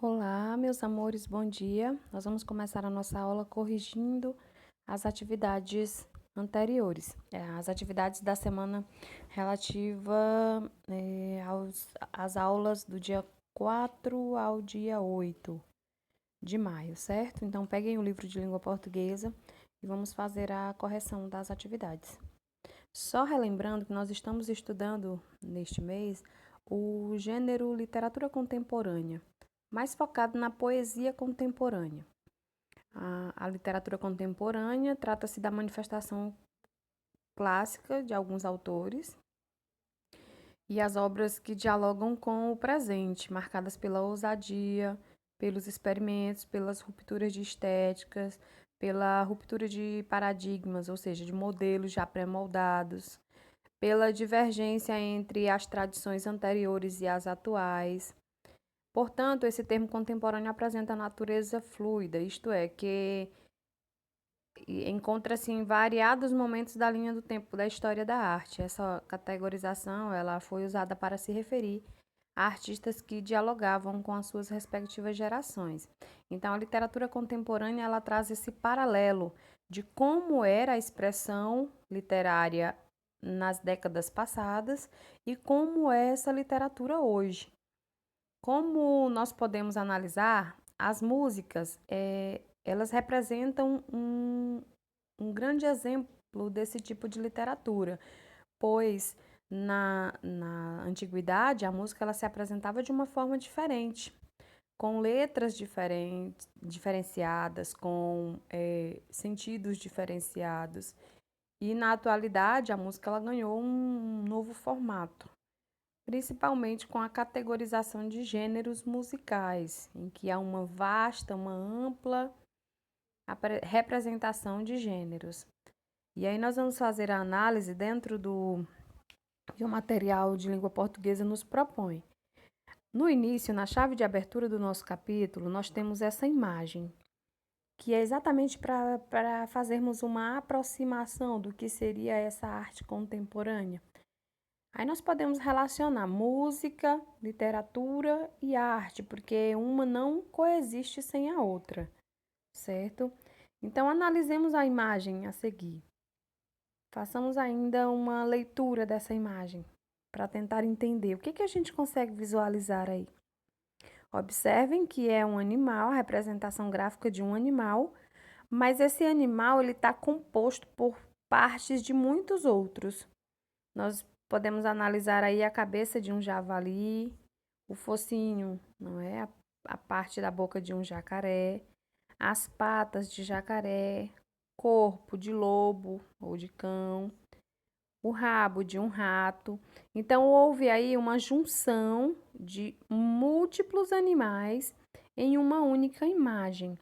Olá, meus amores, bom dia. Nós vamos começar a nossa aula corrigindo as atividades anteriores, as atividades da semana relativa às aulas do dia 4 ao dia 8 de maio, certo? Então, peguem o livro de língua portuguesa e vamos fazer a correção das atividades. Só relembrando que nós estamos estudando neste mês o gênero literatura contemporânea, mais focado na poesia contemporânea. A literatura contemporânea trata-se da manifestação clássica de alguns autores e as obras que dialogam com o presente, marcadas pela ousadia, pelos experimentos, pelas rupturas de estéticas, pela ruptura de paradigmas, ou seja, de modelos já pré-moldados, pela divergência entre as tradições anteriores e as atuais. Portanto, esse termo contemporâneo apresenta a natureza fluida, isto é, que encontra-se em variados momentos da linha do tempo da história da arte. Essa categorização ela foi usada para se referir a artistas que dialogavam com as suas respectivas gerações. Então, a literatura contemporânea ela traz esse paralelo de como era a expressão literária nas décadas passadas e como é essa literatura hoje. Como nós podemos analisar, as músicas, elas representam um grande exemplo desse tipo de literatura, pois na antiguidade a música ela se apresentava de uma forma diferente, com letras diferenciadas, com sentidos diferenciados. E na atualidade a música ela ganhou um novo formato, principalmente com a categorização de gêneros musicais, em que há uma vasta, uma ampla representação de gêneros. E aí nós vamos fazer a análise dentro do que o material de língua portuguesa nos propõe. No início, na chave de abertura do nosso capítulo, nós temos essa imagem, que é exatamente para fazermos uma aproximação do que seria essa arte contemporânea. Aí nós podemos relacionar música, literatura e arte, porque uma não coexiste sem a outra, certo? Então, analisemos a imagem a seguir. Façamos ainda uma leitura dessa imagem para tentar entender o que a gente consegue visualizar aí. Observem que é um animal, a representação gráfica de um animal, mas esse animal ele está composto por partes de muitos outros. Nós podemos analisar aí a cabeça de um javali, o focinho, não é? A parte da boca de um jacaré, as patas de jacaré, corpo de lobo ou de cão, o rabo de um rato. Então, houve aí uma junção de múltiplos animais em uma única imagem.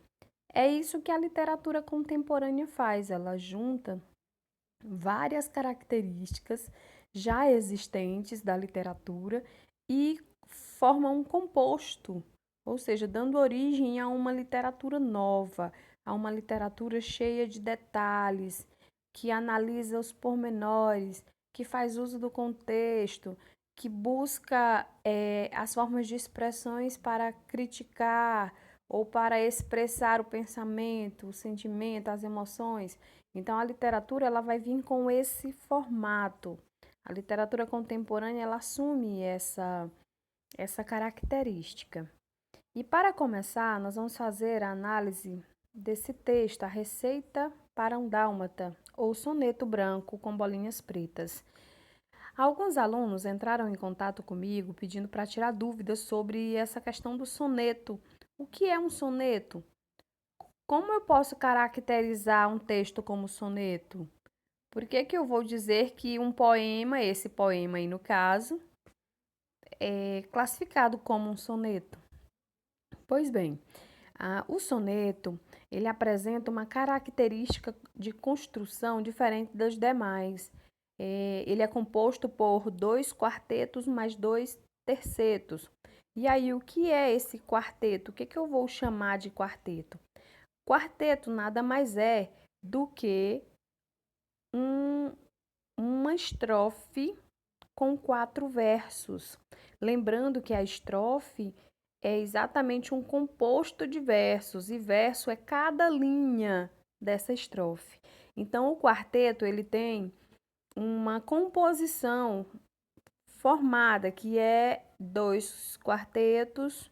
É isso que a literatura contemporânea faz, ela junta várias características já existentes da literatura e forma um composto, ou seja, dando origem a uma literatura nova, a uma literatura cheia de detalhes, que analisa os pormenores, que faz uso do contexto, que busca as formas de expressões para criticar ou para expressar o pensamento, o sentimento, as emoções. Então, a literatura ela vai vir com esse formato. A literatura contemporânea ela assume essa característica. E para começar, nós vamos fazer a análise desse texto, A Receita para um Dálmata, ou Soneto Branco com Bolinhas Pretas. Alguns alunos entraram em contato comigo pedindo para tirar dúvidas sobre essa questão do soneto. O que é um soneto? Como eu posso caracterizar um texto como soneto? Por que eu vou dizer que um poema, esse poema aí no caso, é classificado como um soneto? Pois bem, o soneto, ele apresenta uma característica de construção diferente das demais. Ele é composto por 2 quartetos mais 2 tercetos. E aí, o que é esse quarteto? O que eu vou chamar de quarteto? Quarteto nada mais é do que um, uma estrofe com 4 versos. Lembrando que a estrofe é exatamente um composto de versos, e verso é cada linha dessa estrofe. Então, o quarteto ele tem uma composição formada, que é 2 quartetos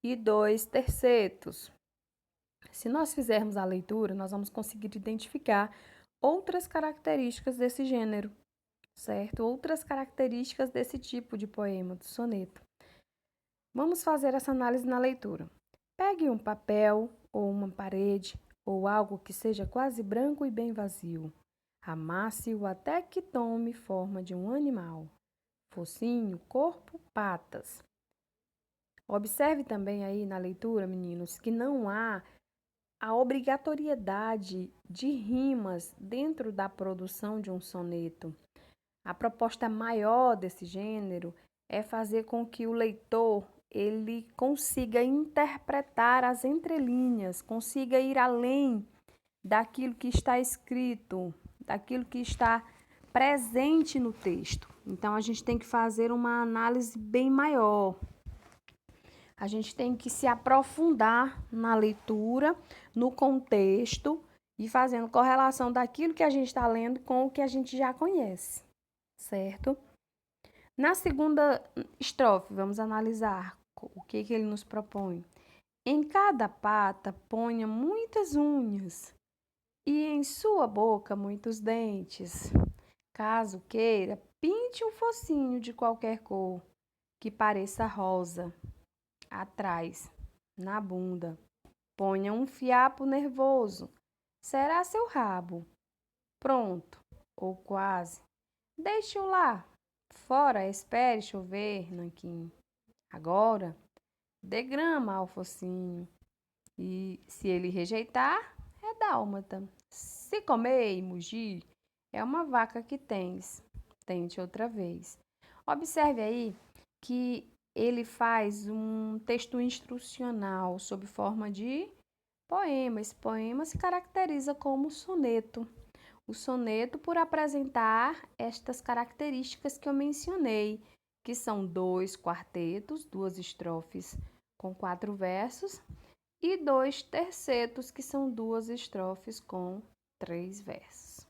e 2 tercetos. Se nós fizermos a leitura, nós vamos conseguir identificar outras características desse gênero, certo? Outras características desse tipo de poema, de soneto. Vamos fazer essa análise na leitura. Pegue um papel ou uma parede ou algo que seja quase branco e bem vazio. Amasse-o até que tome forma de um animal. Focinho, corpo, patas. Observe também aí na leitura, meninos, que não há a obrigatoriedade de rimas dentro da produção de um soneto. A proposta maior desse gênero é fazer com que o leitor ele consiga interpretar as entrelinhas, consiga ir além daquilo que está escrito, daquilo que está presente no texto. Então, a gente tem que fazer uma análise bem maior. A gente tem que se aprofundar na leitura, no contexto e fazendo correlação daquilo que a gente está lendo com o que a gente já conhece, certo? Na segunda estrofe, vamos analisar o que ele nos propõe. Em cada pata ponha muitas unhas e em sua boca muitos dentes. Caso queira, pinte um focinho de qualquer cor que pareça rosa atrás, na bunda. Ponha um fiapo nervoso. Será seu rabo. Pronto, ou quase. Deixe-o lá. Fora, espere chover, nanquim. Agora, dê grama ao focinho. E se ele rejeitar, é dálmata. Se comer e mugir, é uma vaca que tens. Tente outra vez. Observe aí que ele faz um texto instrucional sob forma de poema. Esse poema se caracteriza como soneto. O soneto por apresentar estas características que eu mencionei, que são 2 quartetos, 2 estrofes com 4 versos, e 2 tercetos, que são 2 estrofes com 3 versos.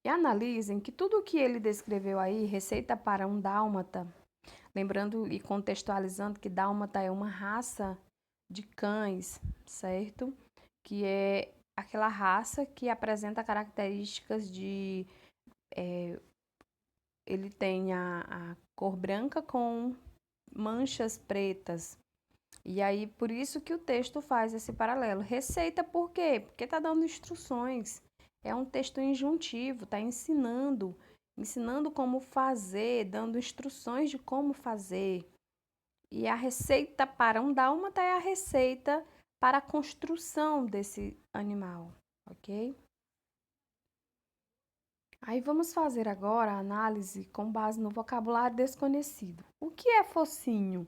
E analisem que tudo o que ele descreveu aí, receita para um dálmata, lembrando e contextualizando que dálmata é uma raça de cães, certo? Que é aquela raça que apresenta características de... ele tem a cor branca com manchas pretas. E aí, por isso que o texto faz esse paralelo. Receita por quê? Porque está dando instruções. É um texto injuntivo, está ensinando como fazer, dando instruções de como fazer. E a receita para um dálmata é a receita para a construção desse animal, ok? Aí vamos fazer agora a análise com base no vocabulário desconhecido. O que é focinho?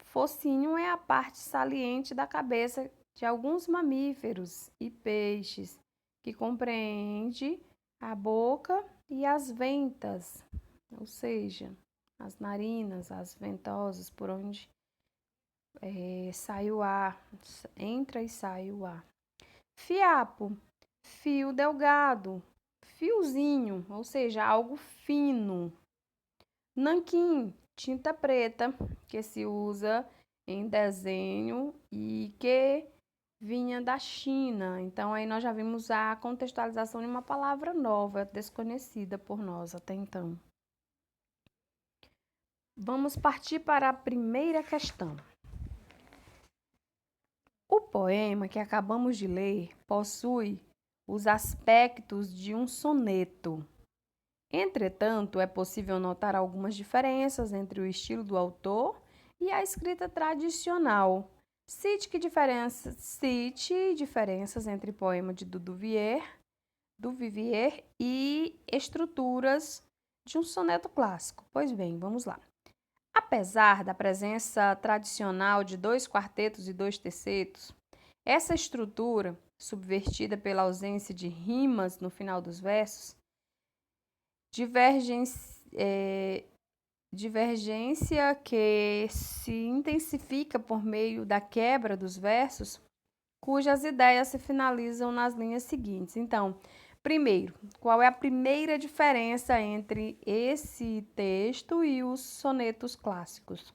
Focinho é a parte saliente da cabeça de alguns mamíferos e peixes, que compreende a boca e as ventas, ou seja, as narinas, as ventosas, por onde sai o ar, entra e sai o ar. Fiapo, fio delgado, fiozinho, ou seja, algo fino. Nanquim, tinta preta, que se usa em desenho e que vinha da China. Então, aí nós já vimos a contextualização de uma palavra nova, desconhecida por nós até então. Vamos partir para a primeira questão. O poema que acabamos de ler possui os aspectos de um soneto. Entretanto, é possível notar algumas diferenças entre o estilo do autor e a escrita tradicional. Cite diferenças entre poema de Duvivier e estruturas de um soneto clássico. Pois bem, vamos lá. Apesar da presença tradicional de 2 quartetos e 2 tercetos, essa estrutura, subvertida pela ausência de rimas no final dos versos, divergem divergência que se intensifica por meio da quebra dos versos, cujas ideias se finalizam nas linhas seguintes. Então, primeiro, qual é a primeira diferença entre esse texto e os sonetos clássicos?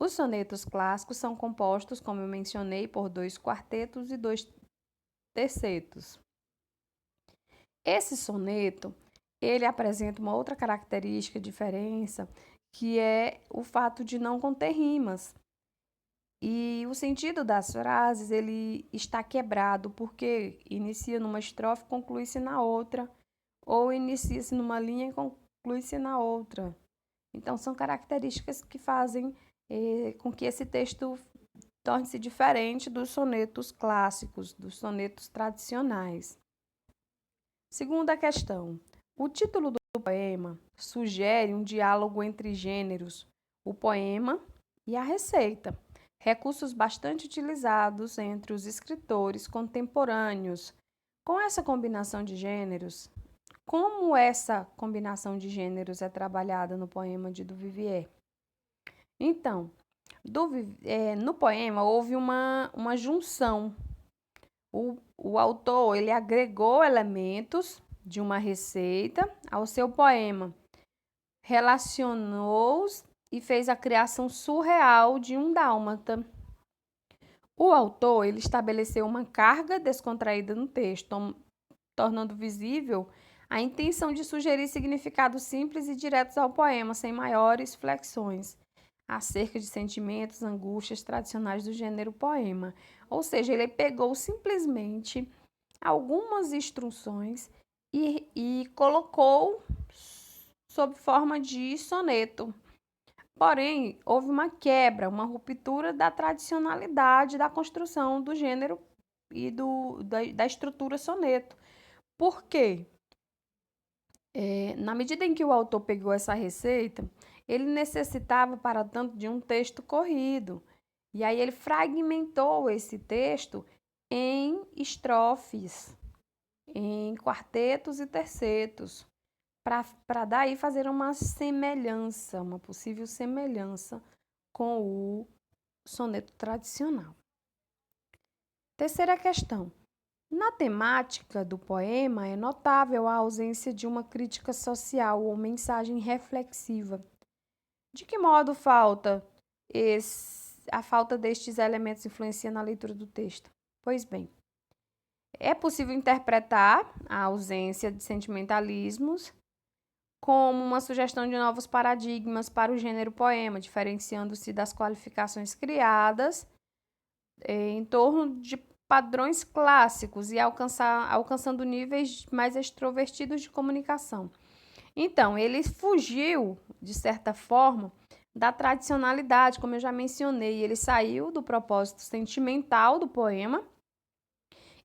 Os sonetos clássicos são compostos, como eu mencionei, por 2 quartetos e 2 tercetos. Esse soneto, ele apresenta uma outra característica, diferença, que é o fato de não conter rimas. E o sentido das frases, ele está quebrado, porque inicia numa estrofe e conclui-se na outra, ou inicia-se numa linha e conclui-se na outra. Então, são características que fazem com que esse texto torne-se diferente dos sonetos clássicos, dos sonetos tradicionais. Segunda questão. O título do poema sugere um diálogo entre gêneros, o poema e a receita, recursos bastante utilizados entre os escritores contemporâneos. Com essa combinação de gêneros, como essa combinação de gêneros é trabalhada no poema de Duvivier? Então, no poema houve uma junção. O autor ele agregou elementos de uma receita ao seu poema, relacionou-os e fez a criação surreal de um dálmata. O autor ele estabeleceu uma carga descontraída no texto, tornando visível a intenção de sugerir significados simples e diretos ao poema, sem maiores flexões, acerca de sentimentos, angústias tradicionais do gênero poema. Ou seja, ele pegou simplesmente algumas instruções e colocou sob forma de soneto. Porém, houve uma quebra, uma ruptura da tradicionalidade da construção do gênero e da estrutura soneto. Por quê? Na medida em que o autor pegou essa receita, ele necessitava, para tanto, de um texto corrido. E aí ele fragmentou esse texto em estrofes, em quartetos e tercetos, para daí fazer uma semelhança, uma possível semelhança com o soneto tradicional. Terceira questão. Na temática do poema é notável a ausência de uma crítica social ou mensagem reflexiva. De que modo a falta destes elementos influencia na leitura do texto? Pois bem, é possível interpretar a ausência de sentimentalismos como uma sugestão de novos paradigmas para o gênero poema, diferenciando-se das qualificações criadas em torno de padrões clássicos e alcançando níveis mais extrovertidos de comunicação. Então, ele fugiu, de certa forma, da tradicionalidade, como eu já mencionei. Ele saiu do propósito sentimental do poema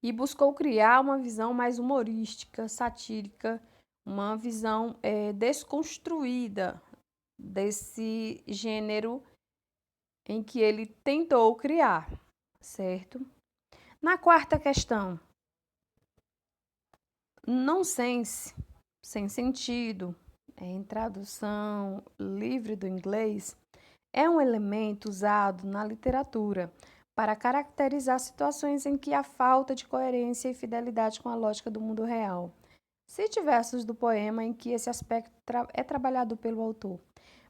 e buscou criar uma visão mais humorística, satírica, uma visão desconstruída desse gênero em que ele tentou criar, certo? Na quarta questão, nonsense, sem sentido, em tradução livre do inglês, é um elemento usado na literatura para caracterizar situações em que há falta de coerência e fidelidade com a lógica do mundo real. Cite versos do poema em que esse aspecto é trabalhado pelo autor.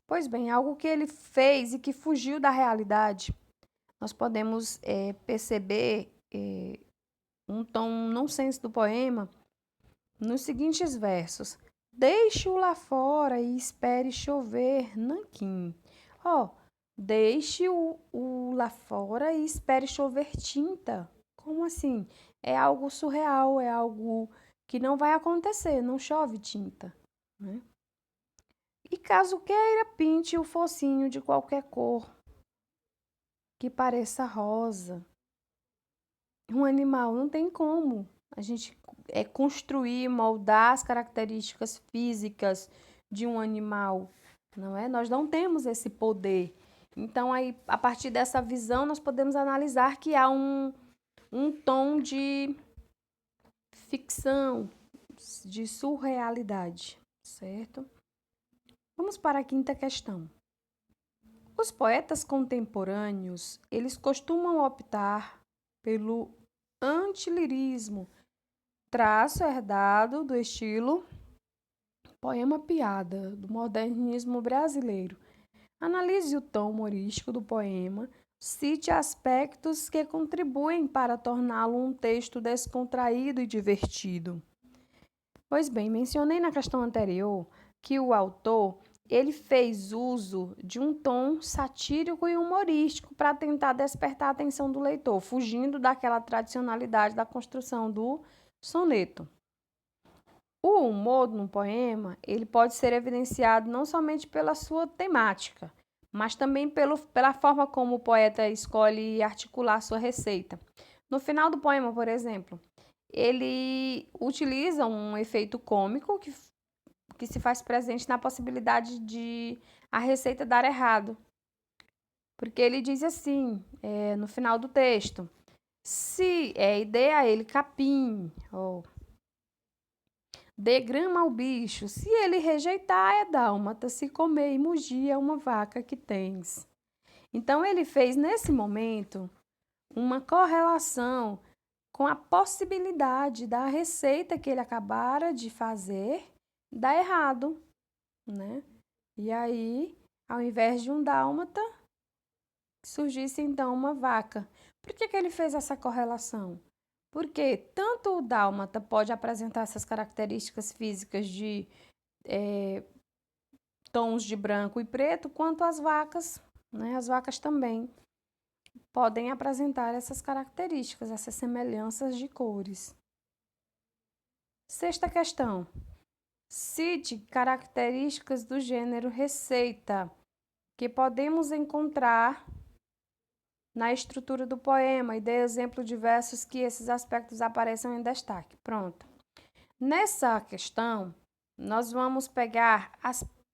Pois bem, algo que ele fez e que fugiu da realidade, nós podemos perceber um tom nonsense do poema nos seguintes versos. Deixe-o lá fora e espere chover, nanquim. Deixe-o lá fora e espere chover tinta. Como assim? É algo surreal, é algo que não vai acontecer, não chove tinta, né? E caso queira, pinte o focinho de qualquer cor que pareça rosa. Um animal não tem como a gente construir, moldar as características físicas de um animal, não é? Nós não temos esse poder. Então, aí, a partir dessa visão, nós podemos analisar que há um tom de ficção, de surrealidade, certo? Vamos para a quinta questão. Os poetas contemporâneos, eles costumam optar pelo antilirismo, traço herdado do estilo poema-piada, do modernismo brasileiro. Analise o tom humorístico do poema, cite aspectos que contribuem para torná-lo um texto descontraído e divertido. Pois bem, mencionei na questão anterior que o autor ele fez uso de um tom satírico e humorístico para tentar despertar a atenção do leitor, fugindo daquela tradicionalidade da construção do soneto. O humor no poema ele pode ser evidenciado não somente pela sua temática, mas também pela forma como o poeta escolhe articular sua receita. No final do poema, por exemplo, ele utiliza um efeito cômico que se faz presente na possibilidade de a receita dar errado. Porque ele diz assim, no final do texto, se dê a ele capim, ou dê grama ao bicho, se ele rejeitar é dálmata, se comer e mugir é uma vaca que tens. Então ele fez nesse momento uma correlação com a possibilidade da receita que ele acabara de fazer dar errado, né? E aí, ao invés de um dálmata, surgisse então uma vaca. Por que ele fez essa correlação? Porque tanto o dálmata pode apresentar essas características físicas de tons de branco e preto, quanto as vacas, né? As vacas também podem apresentar essas características, essas semelhanças de cores. Sexta questão. Cite características do gênero receita que podemos encontrar na estrutura do poema e dê exemplo de versos que esses aspectos apareçam em destaque. Pronto. Nessa questão, nós vamos pegar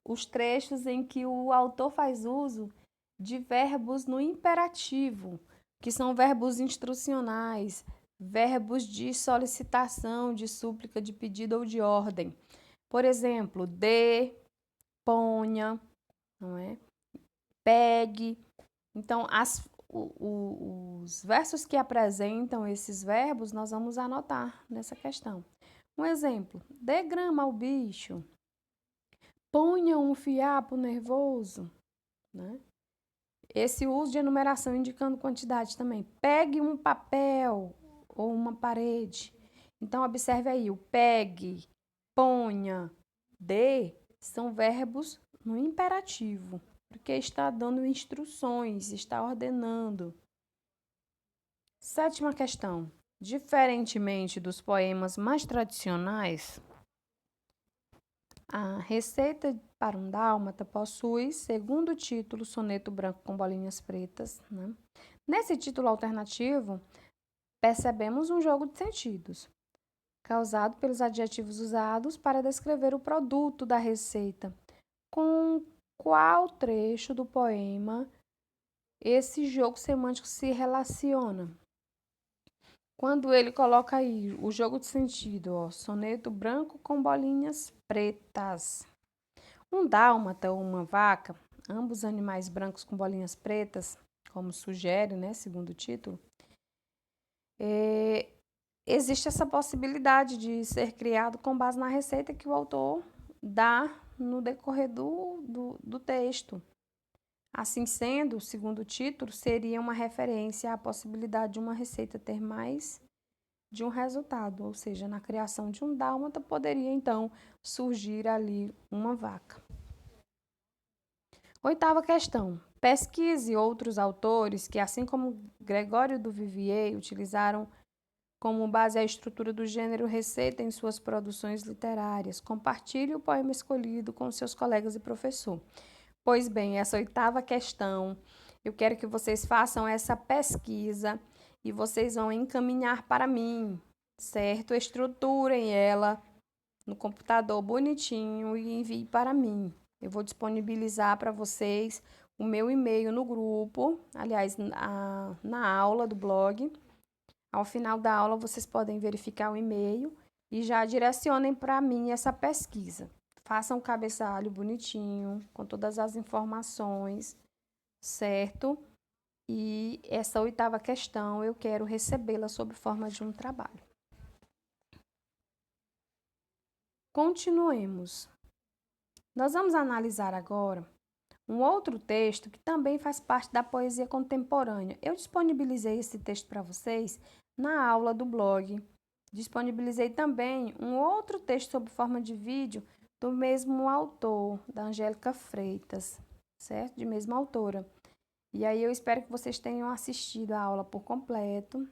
os trechos em que o autor faz uso de verbos no imperativo, que são verbos instrucionais, verbos de solicitação, de súplica, de pedido ou de ordem. Por exemplo, dê, ponha, não é? Pegue. Então, os versos que apresentam esses verbos, nós vamos anotar nessa questão. Um exemplo, dê grama ao bicho, ponha um fiapo nervoso, né? Esse uso de enumeração indicando quantidade também. Pegue um papel ou uma parede. Então, observe aí, o pegue, ponha, dê, são verbos no imperativo, porque está dando instruções, está ordenando. Sétima questão. Diferentemente dos poemas mais tradicionais, a receita para um dálmata possui, segundo o título, soneto branco com bolinhas pretas, né? Nesse título alternativo, percebemos um jogo de sentidos, causado pelos adjetivos usados para descrever o produto da receita. Com qual trecho do poema esse jogo semântico se relaciona? Quando ele coloca aí o jogo de sentido, ó, soneto branco com bolinhas pretas. Um dálmata ou uma vaca, ambos animais brancos com bolinhas pretas, como sugere, né, segundo o título, existe essa possibilidade de ser criado com base na receita que o autor dá no decorrer do texto. Assim sendo, segundo o título, seria uma referência à possibilidade de uma receita ter mais de um resultado, ou seja, na criação de um dálmata poderia então surgir ali uma vaca. Oitava questão. Pesquise outros autores que, assim como Gregório do Vivier, utilizaram como base a estrutura do gênero receita em suas produções literárias. Compartilhe o poema escolhido com seus colegas e professor. Pois bem, essa oitava questão, eu quero que vocês façam essa pesquisa e vocês vão encaminhar para mim, certo? Estruturem ela no computador bonitinho e envie para mim. Eu vou disponibilizar para vocês o meu e-mail no grupo, aliás, na aula do blog. Ao final da aula, vocês podem verificar o e-mail e já direcionem para mim essa pesquisa. façam o cabeçalho bonitinho, com todas as informações, certo? E essa 8ª questão eu quero recebê-la sob forma de um trabalho. Continuemos. Nós vamos analisar agora um outro texto que também faz parte da poesia contemporânea. Eu disponibilizei esse texto para vocês na aula do blog. Disponibilizei também um outro texto sob forma de vídeo do mesmo autor, da Angélica Freitas, certo? De mesma autora. E aí eu espero que vocês tenham assistido a aula por completo.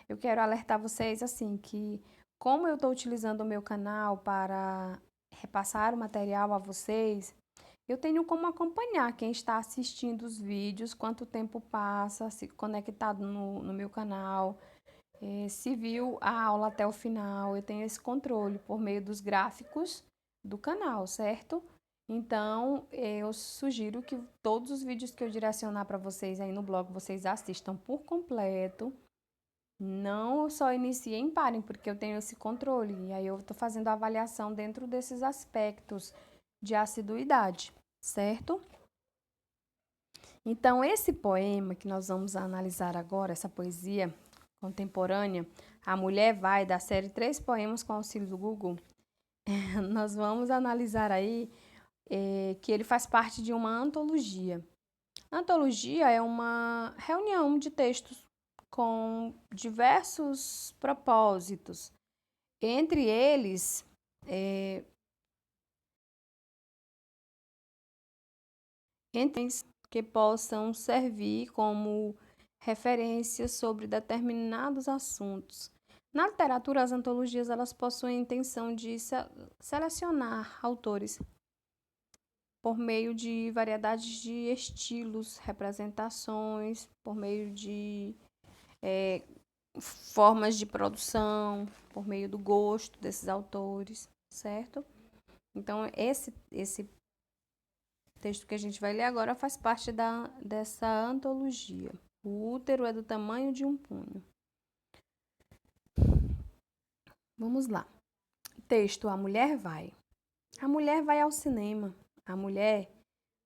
Eu quero alertar vocês assim que como eu estou utilizando o meu canal para repassar o material a vocês, eu tenho como acompanhar quem está assistindo os vídeos, quanto tempo passa, se conectado no meu canal, se viu a aula até o final. Eu tenho esse controle por meio dos gráficos do canal, certo? Então, eu sugiro que todos os vídeos que eu direcionar para vocês aí no blog, vocês assistam por completo. Não só iniciem e parem, porque eu tenho esse controle. E aí eu estou fazendo a avaliação dentro desses aspectos de assiduidade, certo? Então, esse poema que nós vamos analisar agora, essa poesia contemporânea, A Mulher Vai, da série 3 poemas com auxílio do Google, nós vamos analisar aí que ele faz parte de uma antologia. Antologia é uma reunião de textos com diversos propósitos. Entre eles, que possam servir como referências sobre determinados assuntos. Na literatura, as antologias elas possuem a intenção de selecionar autores por meio de variedades de estilos, representações, por meio de formas de produção, por meio do gosto desses autores, certo? Então, esse texto que a gente vai ler agora faz parte dessa antologia. O útero é do tamanho de um punho. Vamos lá. Texto: A mulher vai. A mulher vai ao cinema. A mulher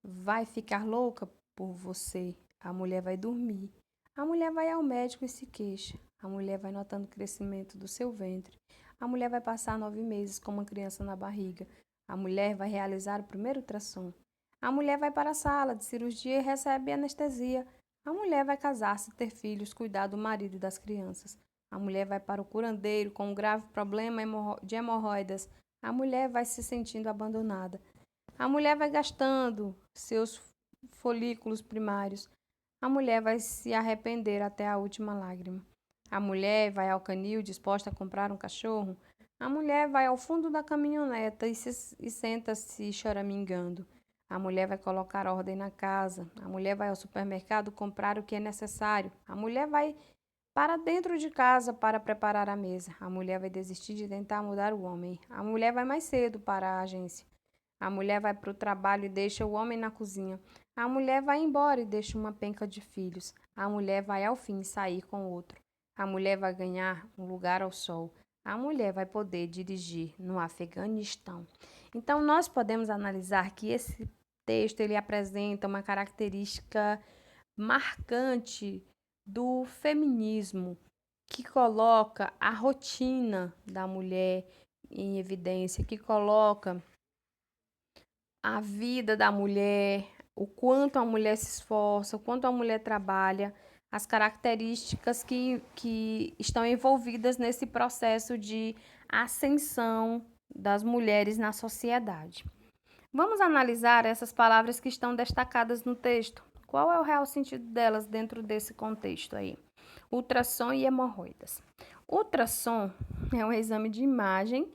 vai ficar louca por você. A mulher vai dormir. A mulher vai ao médico e se queixa. A mulher vai notando o crescimento do seu ventre. A mulher vai passar 9 meses com uma criança na barriga. A mulher vai realizar o primeiro ultrassom. A mulher vai para a sala de cirurgia e recebe anestesia. A mulher vai casar-se, ter filhos, cuidar do marido e das crianças. A mulher vai para o curandeiro com um grave problema de hemorroidas. A mulher vai se sentindo abandonada. A mulher vai gastando seus folículos primários. A mulher vai se arrepender até a última lágrima. A mulher vai ao canil disposta a comprar um cachorro. A mulher vai ao fundo da caminhoneta e senta-se choramingando. A mulher vai colocar ordem na casa. A mulher vai ao supermercado comprar o que é necessário. A mulher vai para dentro de casa para preparar a mesa. A mulher vai desistir de tentar mudar o homem. A mulher vai mais cedo para a agência. A mulher vai para o trabalho e deixa o homem na cozinha. A mulher vai embora e deixa uma penca de filhos. A mulher vai ao fim sair com outro. A mulher vai ganhar um lugar ao sol. A mulher vai poder dirigir no Afeganistão. Então, nós podemos analisar que esse texto ele apresenta uma característica marcante do feminismo, que coloca a rotina da mulher em evidência, que coloca a vida da mulher, o quanto a mulher se esforça, o quanto a mulher trabalha, as características que estão envolvidas nesse processo de ascensão das mulheres na sociedade. Vamos analisar essas palavras que estão destacadas no texto. Qual é o real sentido delas dentro desse contexto aí? Ultrassom e hemorroidas. Ultrassom é um exame de imagem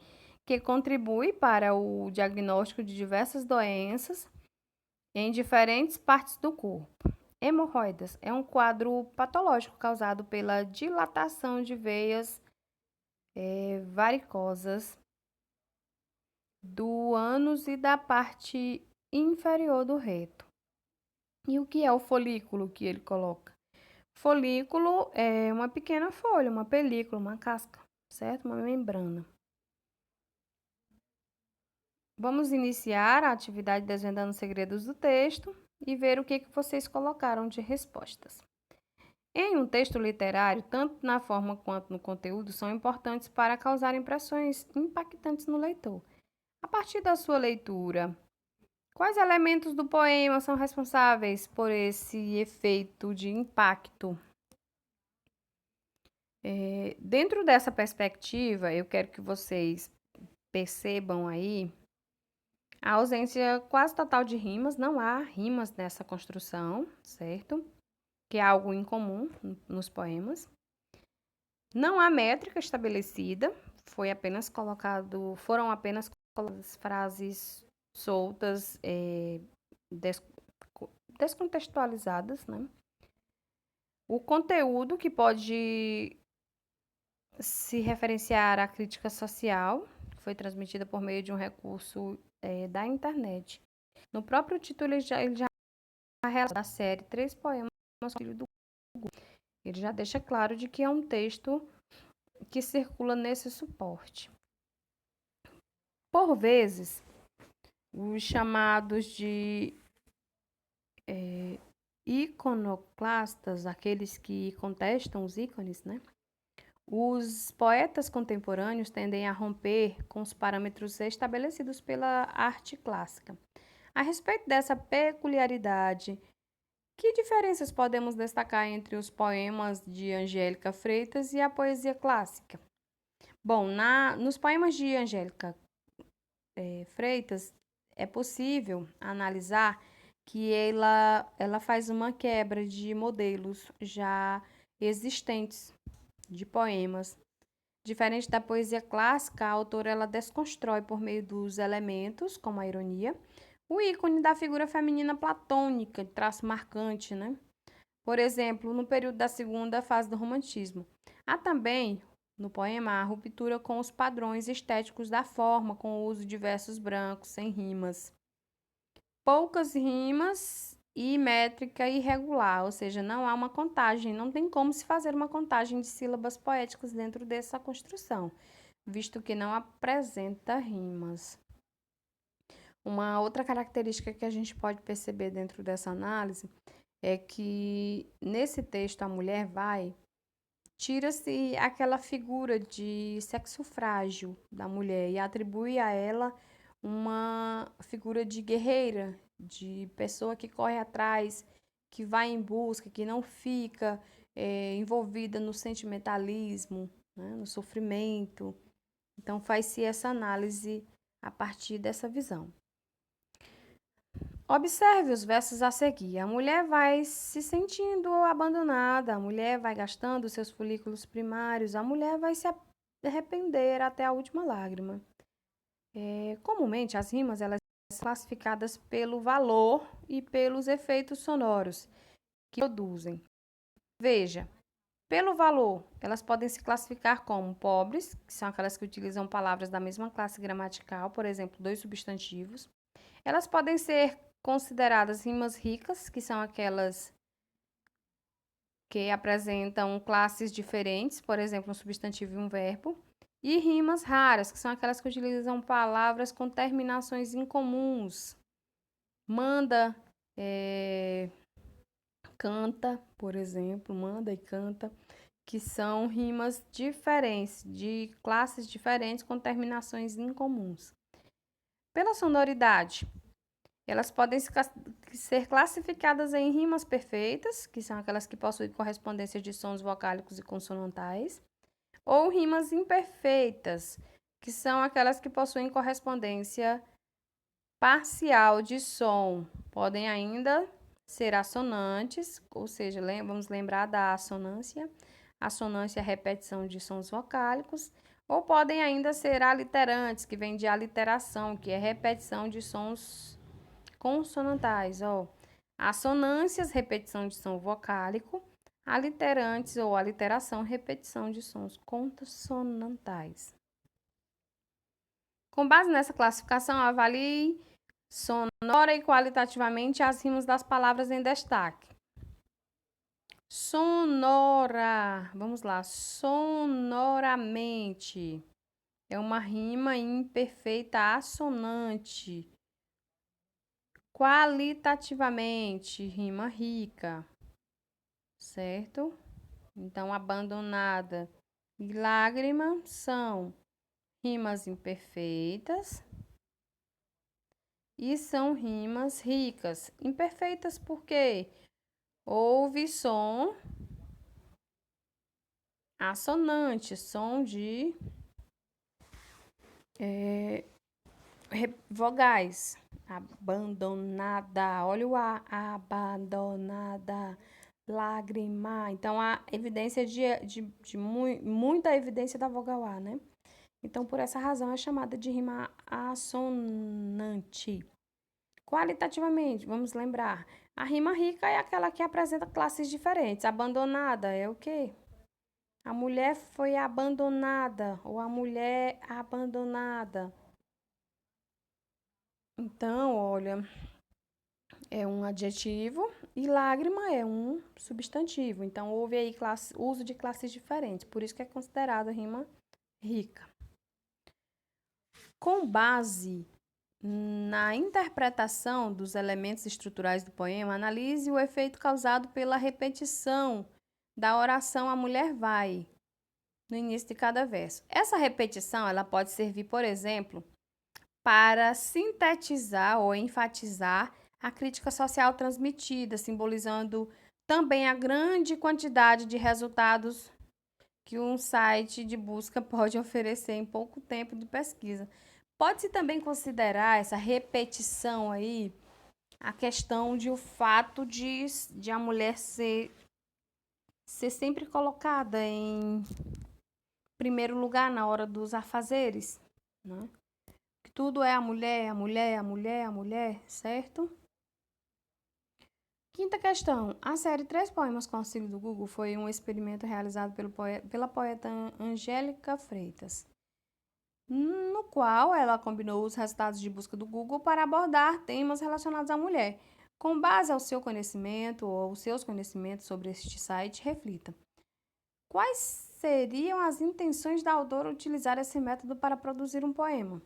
que contribui para o diagnóstico de diversas doenças em diferentes partes do corpo. Hemorroidas é um quadro patológico causado pela dilatação de veias varicosas do ânus e da parte inferior do reto. E o que é o folículo que ele coloca? Folículo é uma pequena folha, uma película, uma casca, certo? Uma membrana. Vamos iniciar a atividade desvendando os segredos do texto e ver o que vocês colocaram de respostas. Em um texto literário, tanto na forma quanto no conteúdo, são importantes para causar impressões impactantes no leitor. A partir da sua leitura, quais elementos do poema são responsáveis por esse efeito de impacto? Dentro dessa perspectiva, eu quero que vocês percebam aí a ausência quase total de rimas, não há rimas nessa construção, certo? Que é algo incomum nos poemas. Não há métrica estabelecida, foram apenas colocadas frases soltas, descontextualizadas, né? O conteúdo que pode se referenciar à crítica social foi transmitida por meio de um recurso da internet. No próprio título, ele já relata da série 3 poemas Filho do Google. Ele já deixa claro de que é um texto que circula nesse suporte. Por vezes, os chamados de iconoclastas, aqueles que contestam os ícones, né? Os poetas contemporâneos tendem a romper com os parâmetros estabelecidos pela arte clássica. A respeito dessa peculiaridade, que diferenças podemos destacar entre os poemas de Angélica Freitas e a poesia clássica? Bom, nos poemas de Angélica Freitas, é possível analisar que ela faz uma quebra de modelos já existentes de poemas. Diferente da poesia clássica, a autora ela desconstrói por meio dos elementos, como a ironia, o ícone da figura feminina platônica, de traço marcante, né? Por exemplo, no período da segunda fase do romantismo. Há também, no poema, a ruptura com os padrões estéticos da forma, com o uso de versos brancos, sem rimas. Poucas rimas e métrica irregular, ou seja, não há uma contagem, não tem como se fazer uma contagem de sílabas poéticas dentro dessa construção, visto que não apresenta rimas. Uma outra característica que a gente pode perceber dentro dessa análise é que nesse texto a mulher tira-se aquela figura de sexo frágil da mulher e atribui a ela uma figura de guerreira, de pessoa que corre atrás, que vai em busca, que não fica envolvida no sentimentalismo, né, no sofrimento. Então, faz-se essa análise a partir dessa visão. Observe os versos a seguir. A mulher vai se sentindo abandonada, a mulher vai gastando seus folículos primários, a mulher vai se arrepender até a última lágrima. Comumente, as rimas elas são classificadas pelo valor e pelos efeitos sonoros que produzem. Veja, pelo valor, elas podem se classificar como pobres, que são aquelas que utilizam palavras da mesma classe gramatical, por exemplo, dois substantivos. Elas podem ser consideradas rimas ricas, que são aquelas que apresentam classes diferentes, por exemplo, um substantivo e um verbo. E rimas raras, que são aquelas que utilizam palavras com terminações incomuns. Manda, canta, por exemplo, manda e canta, que são rimas diferentes, de classes diferentes com terminações incomuns. Pela sonoridade, elas podem ser classificadas em rimas perfeitas, que são aquelas que possuem correspondência de sons vocálicos e consonantais, ou rimas imperfeitas, que são aquelas que possuem correspondência parcial de som. Podem ainda ser assonantes, ou seja, vamos lembrar da assonância. Assonância é repetição de sons vocálicos, ou podem ainda ser aliterantes, que vem de aliteração, que é repetição de sons consonantais. Assonâncias, repetição de som vocálico, aliterantes ou aliteração, repetição de sons consonantais. Com base nessa classificação, avalie sonora e qualitativamente as rimas das palavras em destaque. Sonora, vamos lá, sonoramente. É uma rima imperfeita assonante. Qualitativamente, rima rica, certo? Então, abandonada e lágrima são rimas imperfeitas e são rimas ricas. Imperfeitas porque houve som assonante, som de vogais. Abandonada, olha o A, abandonada, lágrima. Então, há evidência muita evidência da vogal A, né? Então, por essa razão, é chamada de rima assonante. Qualitativamente, vamos lembrar, a rima rica é aquela que apresenta classes diferentes. Abandonada é o quê? A mulher foi abandonada ou a mulher abandonada. Então, olha, é um adjetivo e lágrima é um substantivo. Então, houve aí uso de classes diferentes, por isso que é considerada rima rica. Com base na interpretação dos elementos estruturais do poema, analise o efeito causado pela repetição da oração A Mulher Vai, no início de cada verso. Essa repetição ela pode servir, por exemplo, para sintetizar ou enfatizar a crítica social transmitida, simbolizando também a grande quantidade de resultados que um site de busca pode oferecer em pouco tempo de pesquisa. Pode-se também considerar essa repetição aí a questão de o fato de a mulher ser sempre colocada em primeiro lugar na hora dos afazeres, né? Tudo é a mulher, a mulher, a mulher, a mulher, certo? Quinta questão. A série Três Poemas com Auxílio do Google foi um experimento realizado pela poeta Angélica Freitas, no qual ela combinou os resultados de busca do Google para abordar temas relacionados à mulher. Com base ao seu conhecimento ou aos seus conhecimentos sobre este site, reflita. Quais seriam as intenções da autora utilizar esse método para produzir um poema?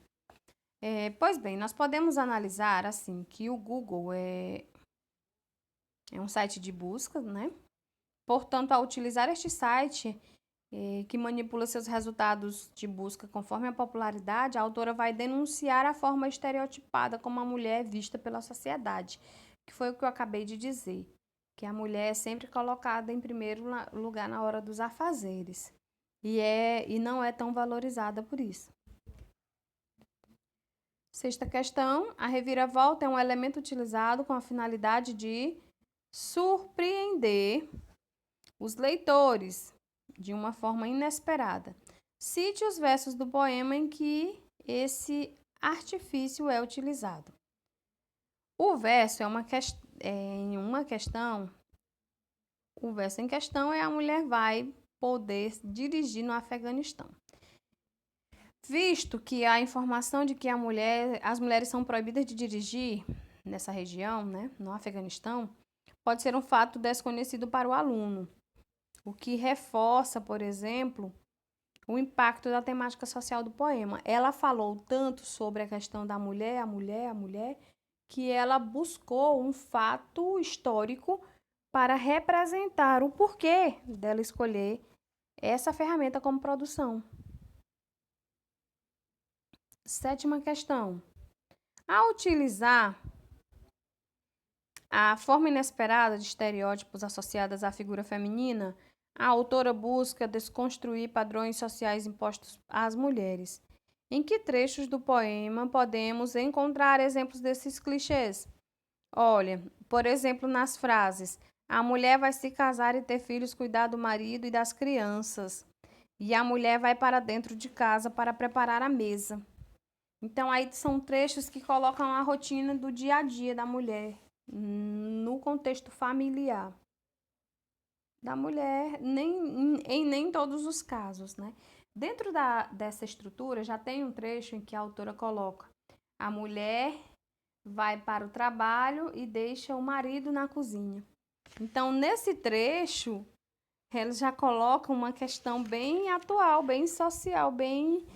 Pois bem, nós podemos analisar assim que o Google é um site de busca, né? Portanto, ao utilizar este site, que manipula seus resultados de busca conforme a popularidade, a autora vai denunciar a forma estereotipada como a mulher é vista pela sociedade, que foi o que eu acabei de dizer, que a mulher é sempre colocada em primeiro lugar na hora dos afazeres e não é tão valorizada por isso. Sexta questão, a reviravolta é um elemento utilizado com a finalidade de surpreender os leitores de uma forma inesperada. Cite os versos do poema em que esse artifício é utilizado. O verso em uma questão, o verso em questão é a mulher vai poder dirigir no Afeganistão. Visto que a informação de que as mulheres são proibidas de dirigir nessa região, né, no Afeganistão, pode ser um fato desconhecido para o aluno, o que reforça, por exemplo, o impacto da temática social do poema. Ela falou tanto sobre a questão da mulher, a mulher, a mulher, que ela buscou um fato histórico para representar o porquê dela escolher essa ferramenta como produção. Sétima questão. Ao utilizar a forma inesperada de estereótipos associadas à figura feminina, a autora busca desconstruir padrões sociais impostos às mulheres. Em que trechos do poema podemos encontrar exemplos desses clichês? Olha, por exemplo, nas frases: a mulher vai se casar e ter filhos, cuidar do marido e das crianças. E a mulher vai para dentro de casa para preparar a mesa. Então, aí são trechos que colocam a rotina do dia a dia da mulher, no contexto familiar. Da mulher, em nem todos os casos, né? Dentro dessa estrutura, já tem um trecho em que a autora coloca: a mulher vai para o trabalho e deixa o marido na cozinha. Então, nesse trecho, ela já coloca uma questão bem atual, bem social, bem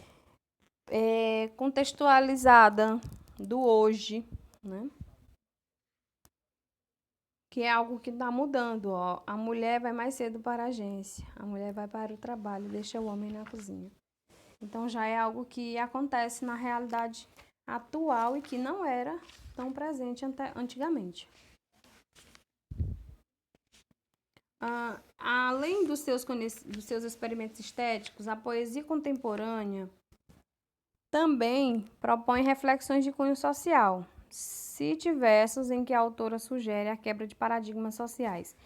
contextualizada do hoje, né? Que é algo que está mudando, ó. A mulher vai mais cedo para a agência, a mulher vai para o trabalho, deixa o homem na cozinha. Então já é algo que acontece na realidade atual e que não era tão presente antigamente. Além dos seus experimentos estéticos, a poesia contemporânea também propõe reflexões de cunho social, cite versos em que a autora sugere a quebra de paradigmas sociais.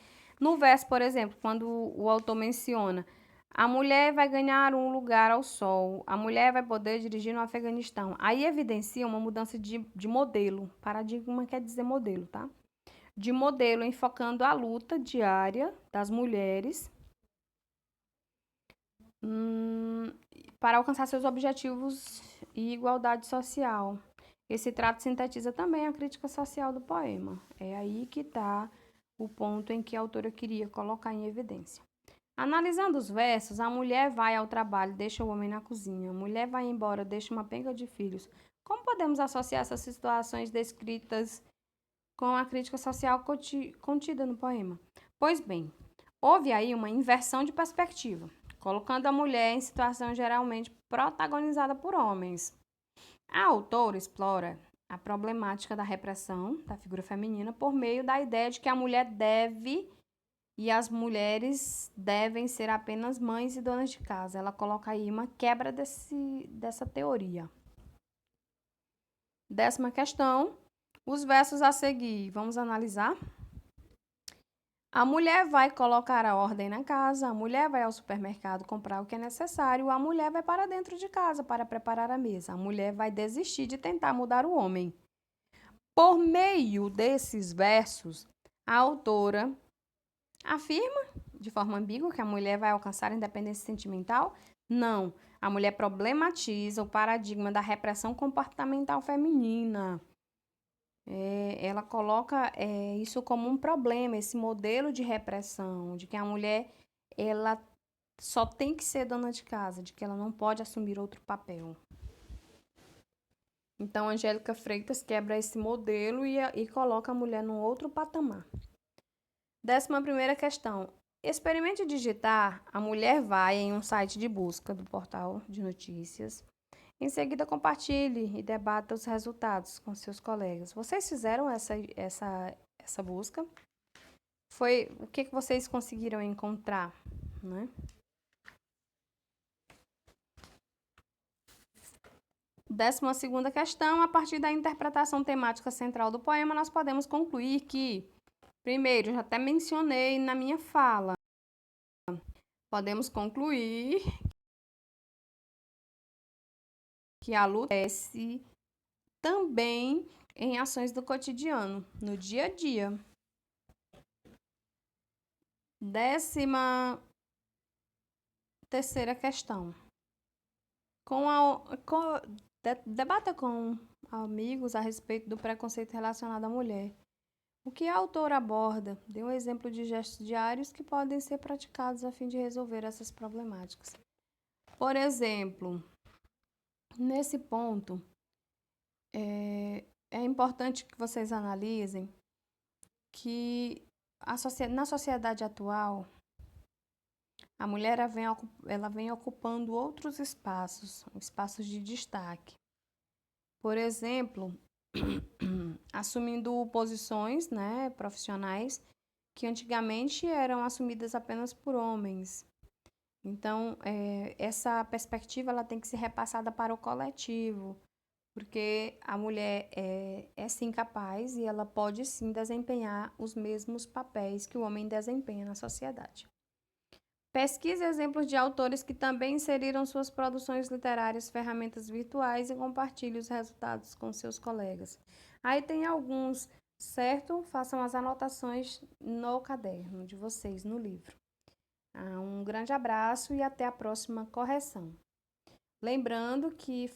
No verso, por exemplo, quando o autor menciona a mulher vai ganhar um lugar ao sol, a mulher vai poder dirigir no Afeganistão, aí evidencia uma mudança de modelo. Paradigma quer dizer modelo, tá? De modelo, enfocando a luta diária das mulheres para alcançar seus objetivos e igualdade social. Esse trato sintetiza também a crítica social do poema. É aí que está o ponto em que a autora queria colocar em evidência. Analisando os versos, a mulher vai ao trabalho, deixa o homem na cozinha. A mulher vai embora, deixa uma penca de filhos. Como podemos associar essas situações descritas com a crítica social contida no poema? Pois bem, houve aí uma inversão de perspectiva, colocando a mulher em situação geralmente protagonizada por homens. A autora explora a problemática da repressão da figura feminina por meio da ideia de que a mulher deve e as mulheres devem ser apenas mães e donas de casa. Ela coloca aí uma quebra dessa teoria. 10ª questão, os versos a seguir, vamos analisar. A mulher vai colocar a ordem na casa, a mulher vai ao supermercado comprar o que é necessário, a mulher vai para dentro de casa para preparar a mesa, a mulher vai desistir de tentar mudar o homem. Por meio desses versos, a autora afirma, de forma ambígua, que a mulher vai alcançar a independência sentimental? Não. A mulher problematiza o paradigma da repressão comportamental feminina. Ela coloca isso como um problema, esse modelo de repressão, de que a mulher ela só tem que ser dona de casa, de que ela não pode assumir outro papel. Então, Angélica Freitas quebra esse modelo e coloca a mulher num outro patamar. 11ª questão. Experimente digitar A Mulher Vai em um site de busca do portal de notícias. Em seguida, compartilhe e debata os resultados com seus colegas. Vocês fizeram essa busca? Foi o que vocês conseguiram encontrar, né? 12ª questão. A partir da interpretação temática central do poema, nós podemos concluir que, primeiro, já até mencionei na minha fala, podemos concluir que a luta acontece também em ações do cotidiano, no dia a dia. 13ª questão. Debata com amigos a respeito do preconceito relacionado à mulher. O que a autora aborda? Dê um exemplo de gestos diários que podem ser praticados a fim de resolver essas problemáticas. Por exemplo, nesse ponto, é importante que vocês analisem que na sociedade atual, a mulher ela vem ocupando outros espaços de destaque. Por exemplo, assumindo posições, né, profissionais que antigamente eram assumidas apenas por homens. Então, essa perspectiva ela tem que ser repassada para o coletivo, porque a mulher é sim capaz e ela pode sim desempenhar os mesmos papéis que o homem desempenha na sociedade. Pesquise exemplos de autores que também inseriram suas produções literárias ferramentas virtuais e compartilhe os resultados com seus colegas. Aí tem alguns, certo? Façam as anotações no caderno de vocês, no livro. Um grande abraço e até a próxima correção. Lembrando que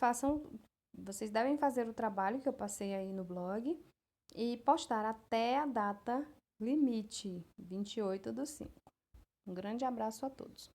vocês devem fazer o trabalho que eu passei aí no blog e postar até a data limite, 28/5. Um grande abraço a todos.